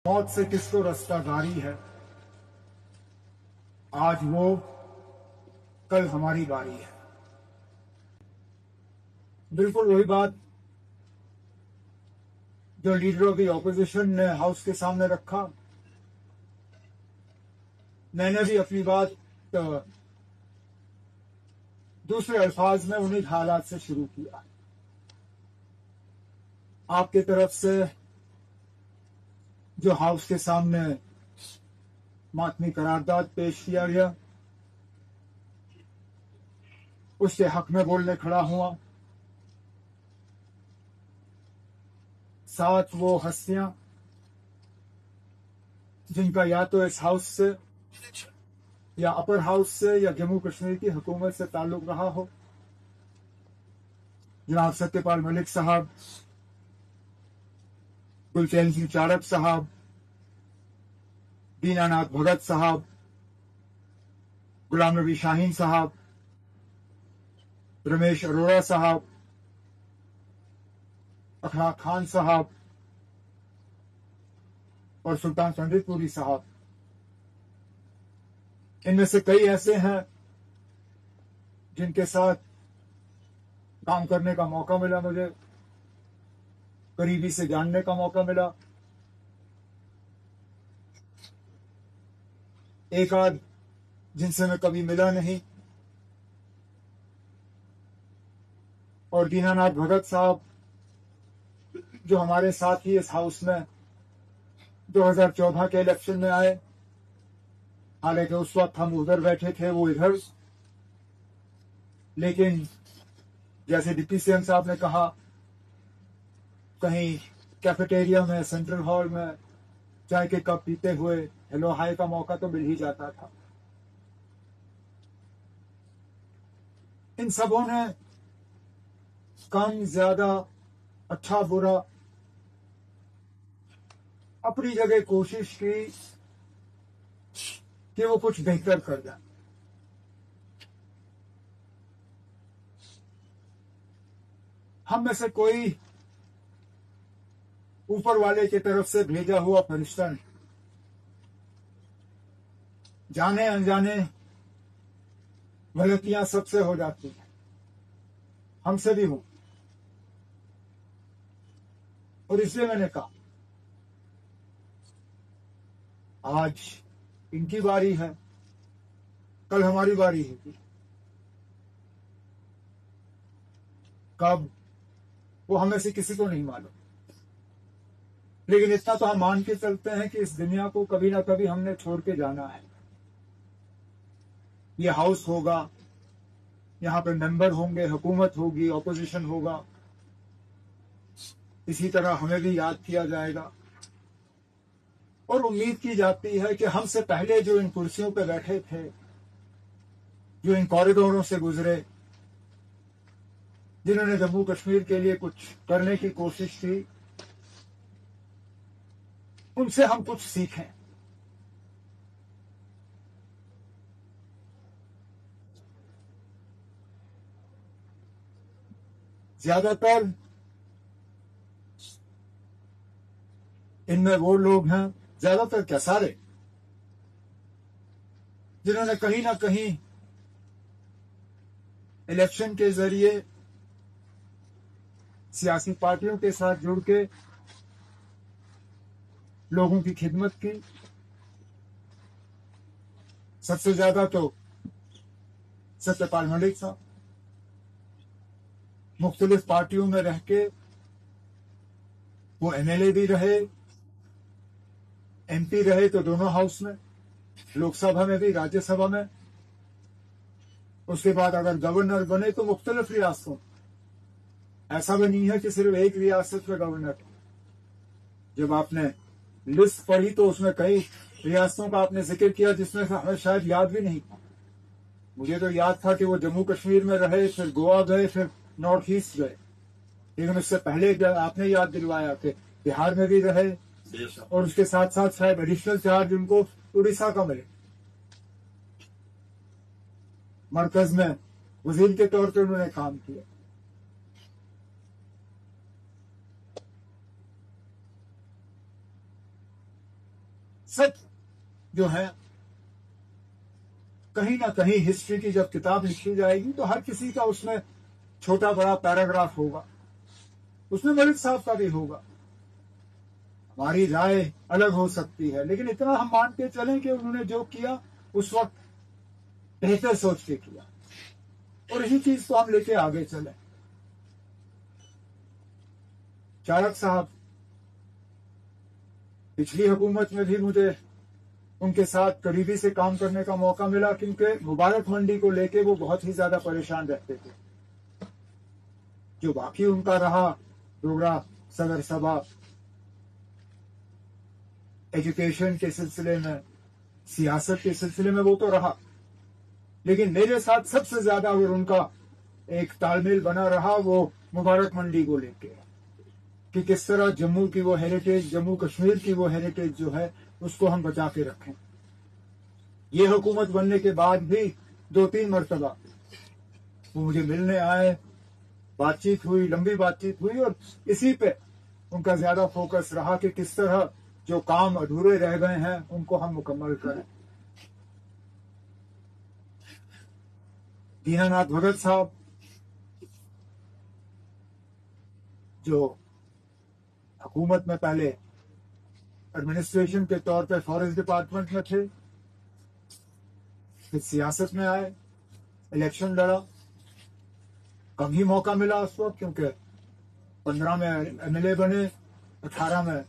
मौत से किसको रास्तादारी है, आज वो कल हमारी बारी है। बिल्कुल वही बात जो लीडर ऑफ द ऑपोजिशन ने हाउस के सामने रखा, मैंने भी अपनी बात दूसरे अल्फाज में उन्हीं हालात से शुरू किया। आपकी तरफ से जो हाउस के सामने मातमी करारदाद पेश किया गया, उसके हक में बोलने खड़ा हुआ। साथ वो हस्तियां जिनका या तो इस हाउस से या अपर हाउस से या जम्मू कश्मीर की हुकूमत से ताल्लुक रहा हो, जनाब सत्यपाल मलिक साहब, गुलचैन सिंह चारक साहब, दीनानाथ भगत साहब, गुलाम नबी शाहीन साहब, रमेश अरोड़ा साहब, अखलाक खान साहब और सुल्तान पंडितपुरी साहब। इनमें से कई ऐसे हैं जिनके साथ काम करने का मौका मिला, मुझे करीबी से जानने का मौका मिला। एक आध जिनसे मैं कभी मिला नहीं, और दीनानाथ भगत साहब जो हमारे साथ ही इस हाउस में 2014 के इलेक्शन में आए, हालांकि उस वक्त हम उधर बैठे थे, वो इधर, लेकिन जैसे डिप्टी सीएम साहब ने कहा, कहीं कैफेटेरिया में, सेंट्रल हॉल में चाय के कप पीते हुए हेलो हाय का मौका तो मिल ही जाता था। इन सबों ने कम ज्यादा, अच्छा बुरा, अपनी जगह कोशिश की कि वो कुछ बेहतर कर जाए। हम में से कोई ऊपर वाले की तरफ से भेजा हुआ फरिश्ता नहीं। जाने अनजाने गलतियां सबसे हो जाती हैं, हमसे भी हो। और इसलिए मैंने कहा आज इनकी बारी है, कल हमारी बारी होगी। कब, वो हमें से किसी को नहीं मालूम, लेकिन इतना तो हम मान के चलते हैं कि इस दुनिया को कभी ना कभी हमने छोड़ के जाना है। ये हाउस होगा, यहाँ पे मेंबर होंगे, हुकूमत होगी, ऑपोजिशन होगा, इसी तरह हमें भी याद किया जाएगा। और उम्मीद की जाती है कि हमसे पहले जो इन कुर्सियों पे बैठे थे, जो इन कॉरिडोरों से गुजरे, जिन्होंने जम्मू कश्मीर के लिए कुछ करने की कोशिश की, उनसे हम कुछ सीखें। ज्यादातर इनमें वो लोग हैं, ज्यादातर क्या सारे, जिन्होंने कहीं ना कहीं इलेक्शन के जरिए सियासी पार्टियों के साथ जुड़ के लोगों की खिदमत की। सबसे ज्यादा तो सत्यपाल मलिक साहब मुख्तलिफ पार्टियों में रह के वो एमएलए भी रहे, एमपी रहे, तो दोनों हाउस में, लोकसभा में भी, राज्यसभा में। उसके बाद अगर गवर्नर बने तो मुख्तलिफ रियासतों, ऐसा भी नहीं है कि सिर्फ एक रियासत का गवर्नर। जब आपने लिस्ट पढ़ी तो उसमें कई रियासतों का आपने जिक्र किया जिसमें हमें शायद याद भी नहीं था। मुझे तो याद था कि वो जम्मू कश्मीर में रहे, फिर गोवा गए, फिर नॉर्थ ईस्ट गए, लेकिन उससे पहले आपने याद दिलवाया कि बिहार में भी रहे, और उसके साथ साथ शायद एडिशनल चार्ज उनको उड़ीसा का मिले। मरकज में वजीर के तौर पर उन्होंने काम किया। سچ جو ہے کہیں نہ کہیں ہسٹری کی جب کتاب لکھی جائے گی تو ہر کسی کا اس میں چھوٹا بڑا پیراگراف ہوگا، اس میں ملک صاحب کا بھی ہوگا، ہماری رائے الگ ہو سکتی ہے، لیکن اتنا ہم مان کے چلیں کہ انہوں نے جو کیا اس وقت بہتر سوچ کے کیا، اور اسی چیز کو ہم لے کے آگے چلیں۔ چارک صاحب پچھلی حکومت میں بھی مجھے ان کے ساتھ قریبی سے کام کرنے کا موقع ملا، کیونکہ مبارک منڈی کو لے کے وہ بہت ہی زیادہ پریشان رہتے تھے۔ جو باقی ان کا رہا پروگرام صدر سبھا، ایجوکیشن کے سلسلے میں، سیاست کے سلسلے میں، وہ تو رہا، لیکن میرے ساتھ سب سے زیادہ اگر ان کا ایک تال میل بنا رہا وہ مبارک منڈی کو لے کے، کہ کس طرح جموں کی وہ ہیریٹیج، جموں کشمیر کی وہ ہیریٹیج جو ہے اس کو ہم بچا کے رکھیں۔ یہ حکومت بننے کے بعد بھی 2-3 مرتبہ وہ مجھے ملنے آئے، بات چیت ہوئی، لمبی بات چیت ہوئی، اور اسی پہ ان کا زیادہ فوکس رہا کہ کس طرح جو کام ادھورے رہ گئے ہیں ان کو ہم مکمل کریں۔ دینا ناتھ بھگت صاحب جو حکومت میں پہلے ایڈمنسٹریشن کے طور پہ فارسٹ ڈپارٹمنٹ میں تھے، پھر سیاست میں آئے، الیکشن لڑا، کم ہی موقع ملا اس وقت، کیونکہ 15 میں ایم ایل اے بنے، 18 میں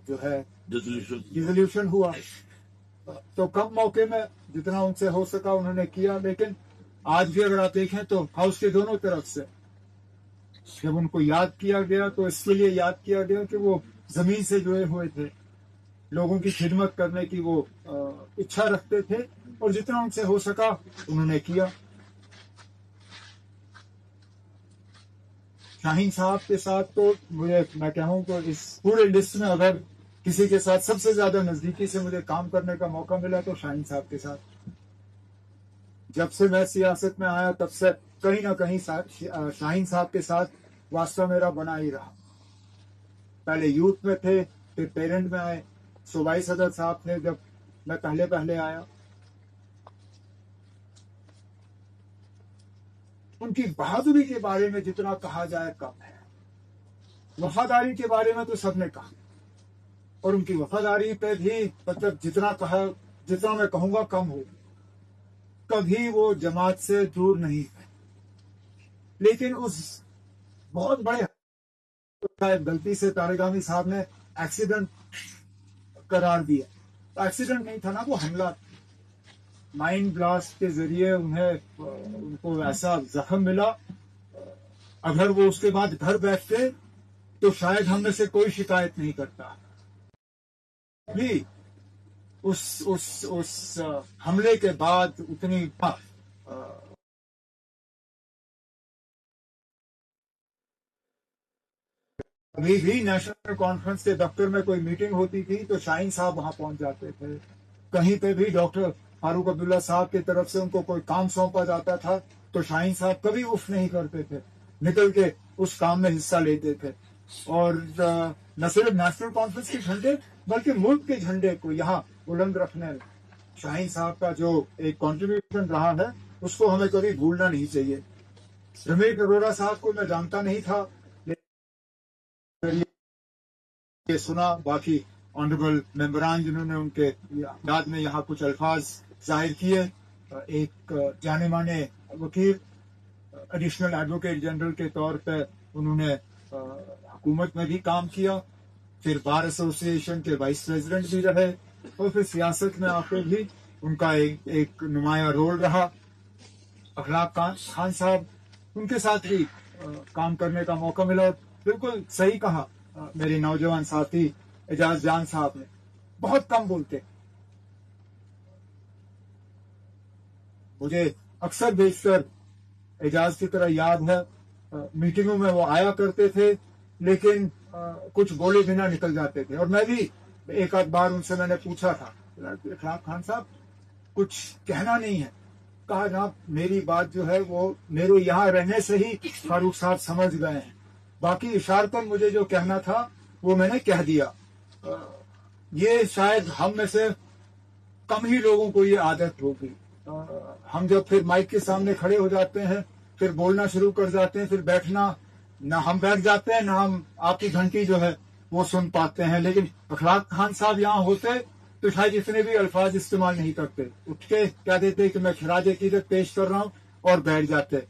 جو ہے ریزولوشن ہوا، تو کم موقع میں جتنا ان سے ہو سکا انہوں نے کیا۔ لیکن آج بھی اگر آپ دیکھیں تو ہاؤس کے دونوں طرف سے جب ان کو یاد کیا گیا تو اس کے لیے یاد کیا گیا کہ وہ زمین سے جڑے ہوئے تھے، لوگوں کی خدمت کرنے کی وہ اچھا رکھتے تھے، اور جتنا ان سے ہو سکا انہوں نے کیا۔ شاہین صاحب کے ساتھ تو میں کہوں کہ اس پورے لسٹ میں اگر کسی کے ساتھ سب سے زیادہ نزدیکی سے مجھے کام کرنے کا موقع ملا تو شاہین صاحب کے ساتھ۔ جب سے میں سیاست میں آیا تب سے کہیں نہ کہیں شاہین صاحب کے ساتھ واسطہ میرا بنا ہی رہا۔ پہلے یوتھ میں تھے، پھر پیرنٹ میں آئے، صوبائی صدر صاحب نے جب میں پہلے آیا۔ ان کی بہادری کے بارے میں جتنا کہا جائے کم ہے، وفاداری کے بارے میں تو سب نے کہا، اور ان کی وفاداری پہ بھی مطلب جتنا میں کہوں گا کم ہو۔ کبھی وہ جماعت سے دور نہیں ہے، لیکن اس بہت بڑے غلطی سے طارق صاحب نے ایکسیڈنٹ قرار دیا۔ ایکسیڈنٹ نہیں تھا نا، وہ حملہ، مائنڈ بلاسٹ کے ذریعے ان کو ایسا زخم ملا، اگر وہ اس کے بعد گھر بیٹھتے تو شاید ہم میں سے کوئی شکایت نہیں کرتا۔ بھی اس حملے کے بعد اتنی ابھی بھی نیشنل کانفرنس کے دفتر میں کوئی میٹنگ ہوتی تھی تو شاہین صاحب وہاں پہنچ جاتے تھے۔ کہیں پہ بھی ڈاکٹر فاروق عبداللہ صاحب کی طرف سے ان کو کوئی کام سونپا جاتا تھا تو شاہین صاحب کبھی اف نہیں کرتے تھے، نکل کے اس کام میں حصہ لیتے تھے، اور نہ صرف نیشنل کانفرنس کے جھنڈے بلکہ ملک کے جھنڈے کو یہاں بلند رکھنے میں شاہین صاحب کا جو ایک کنٹریبیوشن رہا ہے اس کو ہمیں کبھی بھولنا نہیں چاہیے۔ رمیش اروڑا صاحب کو میں جانتا نہیں تھا، یہ سنا، باقی آنریبل ممبران جنہوں نے ان کے یاد میں یہاں کچھ الفاظ ظاہر کیے۔ ایک جانے مانے وکیل، ایڈیشنل ایڈوکیٹ جنرل کے طور پہ انہوں نے حکومت میں بھی کام کیا، پھر بار ایسوسی ایشن کے وائس پریزیڈنٹ بھی رہے، اور پھر سیاست میں آ کے بھی ان کا ایک نمایاں رول رہا۔ اخلاق خان صاحب، ان کے ساتھ بھی کام کرنے کا موقع ملا۔ بالکل صحیح کہا میرے نوجوان ساتھی اعجاز جان صاحب نے، بہت کم بولتے، مجھے اکثر بیشتر اعجاز کی طرح یاد ہے میٹنگوں میں وہ آیا کرتے تھے لیکن کچھ بولے بنا نکل جاتے تھے، اور میں بھی ایک آدھ بار ان سے میں نے پوچھا تھا اخلاق خان صاحب کچھ کہنا نہیں ہے؟ کہا جناب میری بات جو ہے وہ میرے یہاں رہنے سے ہی فاروق صاحب سمجھ گئے ہیں، باقی اشارتاً مجھے جو کہنا تھا وہ میں نے کہہ دیا۔ ये शायद हम में से कम ही लोगों को ये आदत होगी। हम जब फिर माइक के सामने खड़े हो जाते हैं, फिर बोलना शुरू कर जाते हैं, फिर बैठना, ना हम बैठ जाते हैं, ना हम आपकी घंटी जो है वो सुन पाते हैं। लेकिन अखलाक खान साहब यहाँ होते तो शायद इतने भी अल्फाज इस्तेमाल नहीं करते, उठ के कह देते कि मैं खिराज अकीदत पेश कर रहा हूँ और बैठ जाते।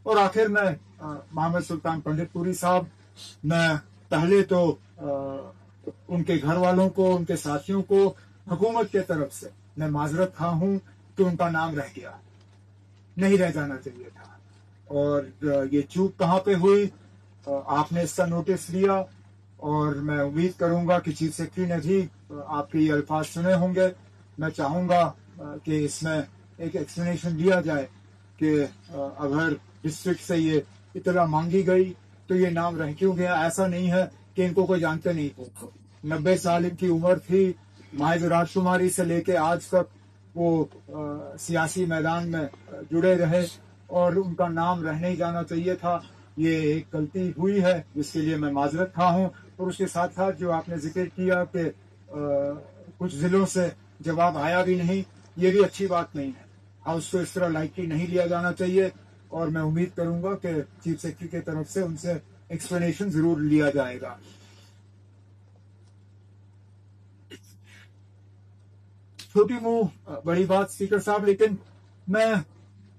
और आखिर में मोहम्मद सुल्तान पंडितपुरी साहब, मैं पहले तो उनके घर वालों को, उनके साथियों को, हुकूमत के तरफ से मैं माजरत खा हूँ कि उनका नाम रह गया, नहीं रह जाना चाहिए था। और ये चूक कहाँ पे हुई, आपने इसका नोटिस लिया और मैं उम्मीद करूंगा कि चीफ सेक्रेटरी ने भी आपके ये अल्फाज सुने होंगे। मैं चाहूंगा कि इसमें एक एक्सप्लेनेशन दिया जाए कि अगर डिस्ट्रिक्ट से ये इतना मांगी गई तो ये नाम रह क्यों गया। ऐसा नहीं है कि इनको कोई जानते नहीं थे, 90 साल इनकी उम्र थी, महज राजकुमारी से लेके आज तक वो सियासी मैदान में जुड़े रहे और उनका नाम रह नहीं जाना चाहिए था। ये एक गलती हुई है जिसके लिए मैं माजरत खा हूँ। और उसके साथ साथ जो आपने जिक्र किया कि कुछ जिलों से जवाब आया भी नहीं, ये भी अच्छी बात नहीं है। हाउस को इस तरह लाइटली नहीं लिया जाना चाहिए और मैं उम्मीद करूंगा कि चीफ सेक्रेटरी की तरफ से उनसे एक्सप्लेनेशन जरूर लिया जाएगा। छोटी मुंह बड़ी बात स्पीकर साहब, लेकिन मैं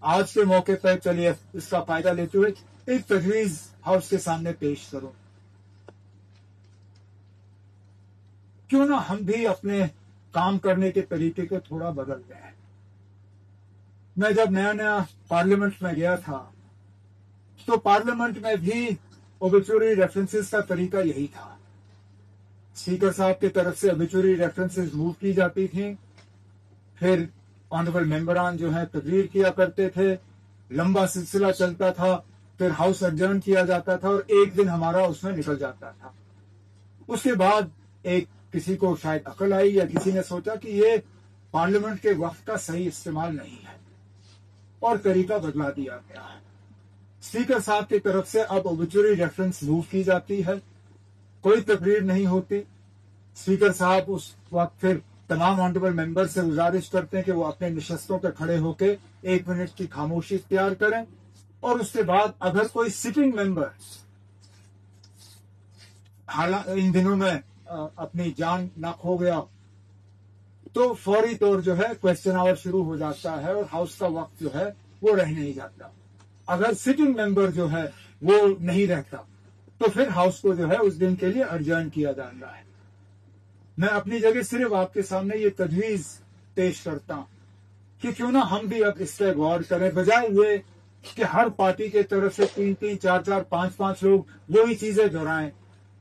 आज के मौके पर चलिए इसका फायदा लेते हुए एक तजवीज हाउस के सामने पेश करूं। क्यों ना हम भी अपने काम करने के तरीके को थोड़ा बदल दें। मैं जब नया नया पार्लियामेंट में गया था तो पार्लियामेंट में भी ओबिचुरी रेफरेंसेस का तरीका यही था। स्पीकर साहब की तरफ से ओबिचुरी रेफरेंसेस मूव की जाती थी, फिर ऑनरेबल मेंबरान जो है तकरीर किया करते थे, लंबा सिलसिला चलता था, फिर हाउस एडजर्न किया जाता था और एक दिन हमारा उसमें निकल जाता था। उसके बाद एक किसी को शायद अकल आई या किसी ने सोचा कि ये पार्लियामेंट के वक्त का सही इस्तेमाल नहीं है और तरीका बदला दिया गया है। स्पीकर साहब की तरफ से अब ओबिचुरी रेफरेंस मूव की जाती है, कोई तकरीर नहीं होती। स्पीकर साहब उस वक्त फिर तमाम ऑनरेबल मेंबर से गुजारिश करते हैं कि वो अपने नशस्तों पर खड़े होकर 1 मिनट की खामोशी इख्तियार करें और उसके बाद अगर कोई सिटिंग मेंबर इन दिनों में अपनी जान ना खो गया तो फौरी तौर जो है क्वेश्चन आवर शुरू हो जाता है और हाउस का वक्त जो है वो रह नहीं जाता। अगर सिटिंग मेंबर जो है वो नहीं रहता तो फिर हाउस को जो है उस दिन के लिए अर्जन किया जाता है। मैं अपनी जगह सिर्फ आपके सामने ये तजवीज पेश करता हूं कि क्यों ना हम भी अब इस पर गौर करें, बजाय ये कि हर पार्टी के तरफ से 3-3, 4-4, 5-5 लोग वही चीजें दोहराएं।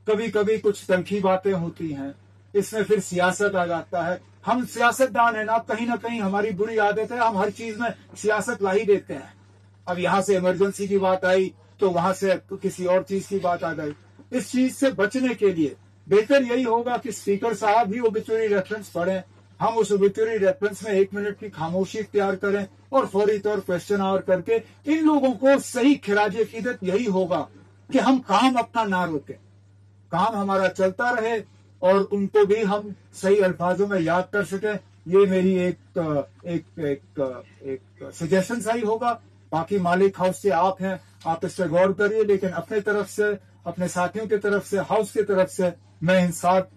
कभी कभी कुछ तलखी बातें होती हैं, इसमें फिर सियासत आ जाता है। हम सियासतदान है ना कहीं हमारी बुरी आदत है, हम हर चीज में सियासत ला ही देते हैं। अब यहाँ से इमरजेंसी की बात आई तो वहां से किसी और चीज की बात आ गई। इस चीज से बचने के लिए बेहतर यही होगा कि स्पीकर साहब भी ओबिचुरी रेफरेंस पढ़ें, हम उस ओबिचुरी रेफरेंस में 1 मिनट की खामोशी इख्तियार करें और फौरी तौर क्वेश्चन आवर करके इन लोगों को सही खिराज अकीदत यही होगा कि हम काम अपना ना रोकें, काम हमारा चलता रहे और उनको भी हम सही अल्फाजों में याद कर सकें। ये मेरी एक सजेशन सही होगा। बाकी मालिक हाउस से आप हैं, आप इस पर गौर करिए, लेकिन अपने तरफ से, अपने साथियों की तरफ से, हाउस की तरफ से मैं इन 7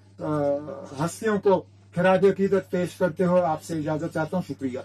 हस्तियों को खिराज अकीदत पेश करते हुए आपसे इजाजत चाहता हूँ। शुक्रिया।